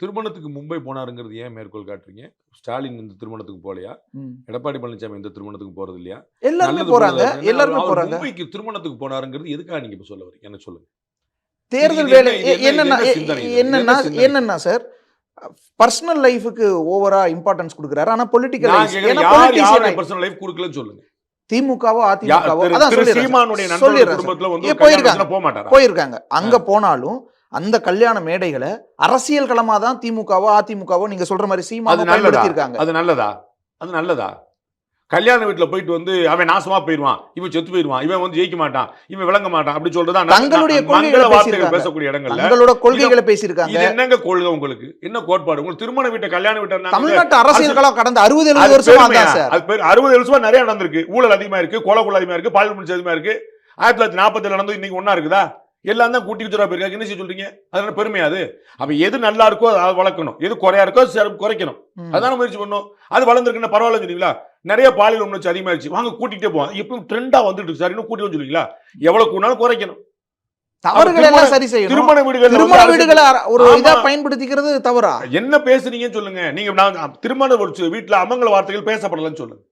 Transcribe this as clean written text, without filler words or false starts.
திருமணத்துக்கு மும்பை போனாருங்கிறது ஏன் மேற்கோள் காட்டுறீங்க? ஸ்டாலின் இந்த திருமணத்துக்கு போலையா? எடப்பாடி பழனிசாமி இந்த திருமணத்துக்கு போறது இல்லையா? எல்லாருமே நல்லது போறாங்க. பண்ணுறாரு. என்ன எல்லாருமே அவர் போறாங்க. மும்பைக்கு திருமணத்துக்கு போனாருங்கிறது எதுக்காக நீங்க இப்ப சொல்ல வரீங்க? எனக்கு சொல்லுங்க. தேர்தல் இது வேலை என்ன இது என்ன என்னன்னா இது என்ன சிந்தனை இது? இது என்ன என்னன்னா சிந்தனை? என்னன்னா சார் பர்சனல் லைஃபுக்கு ஓவரா இம்பார்ட்டன்ஸ் கொடுக்குறாரு. ஆனா பொலிட்டிக்கல் நான் லைஃப் கேக்குறேன், ஏன்னா யார் யாருடைய பொலிட்டிஷியன் பர்சனல் லைஃப் குடுக்கலன்னு சொல்லுங்க. திமுகவோ யா அதிமுகவோ திரு அதான் திரு சொல்லிடுறேன் சீமானுடைய சார். நண்பர்கள் சொல்லிடுறேன் சார். குடும்பத்துல வந்து ஒரு போயிருக்காங்க கல்யாணத்துல போக மாட்டாரா? போயிருக்காங்க. அங்க போனாலும் அந்த கல்யாண மேடைகளை அரசியல் களமா தான் திமுகவோ அதிமுகவோ நீங்க சொல்ற மாதிரி அது சீமானோ நல்லதா? பயன்படுத்தி இருக்காங்க. அது நல்லதா? அது நல்லதா? கல்யாண வீட்ல போயிட்டு வந்து அவன் நாசமா போயிருவான், இவன் செத்து போயிருவான், இவன் வந்து ஜெயிக்க மாட்டான், இவன் விளங்க மாட்டான் அப்படி சொல்றதா தங்களுடைய மங்கள கொள்கைகளை வார்த்தைகள் பேசியிருக்காங்க. பேசக்கூடிய இடங்கள்ல தங்களோட கொள்கைகளை பேசியிருக்காங்க. இது என்னங்க கொள்கை உங்களுக்கு? என்ன கோட்பாடு? உங்களுக்கு திருமண வீட்டை கல்யாண வீட்டை தமிழ்நாட்டு அரசியல் களம் கடந்த 60-70 அது வருஷமா பெருமையா? தான் சார். அது 60 வருஷமா நிறைய நடந்திருக்கு. ஊழல் அதிகமா இருக்கு, கொலை அதிகமா இருக்கு, பாலியல் முயற்சி அதிகமா இருக்கு. 1947 நடந்தது இன்னைக்கு ஒண்ணா இருக்குதா? எல்லாம் தான் கூட்டி வச்சுரா போயிருக்காங்க. என்ன செய்ய சொல்றீங்க? அதனால பெருமையா அது? அப்ப எது நல்லா இருக்கோ அதை வளர்க்கணும், எது குறையா இருக்கோ குறைக்கணும். அதான முயற்சி பண்ணணும். அது வளர்ந்துருக்குன்னு பரவாயில்ல சொல்லுவீங்களா? நிறைய பாலியல் உணர்ச்சி அதிகமாயிருச்சு, வாங்க கூட்டிகிட்டே போவாங்க. எப்பவும் ட்ரெண்டா வந்துட்டு இருக்கு சார், இன்னும் கூட்டிட்டு சொல்லுவீங்களா? எவ்வளவு கூடாலும் குறைக்கணும். தவறுகள் எல்லாம் சரி செய்யணும். திருமண வீடுகளை ஒரு இதா பயன்படுத்திக்கிறது தவறா? என்ன பேசுறீங்கன்னு சொல்லுங்க. நீங்க திருமண வீட்டுல அமங்கல வார்த்தைகள் பேசப்படலன்னு சொல்லுங்க.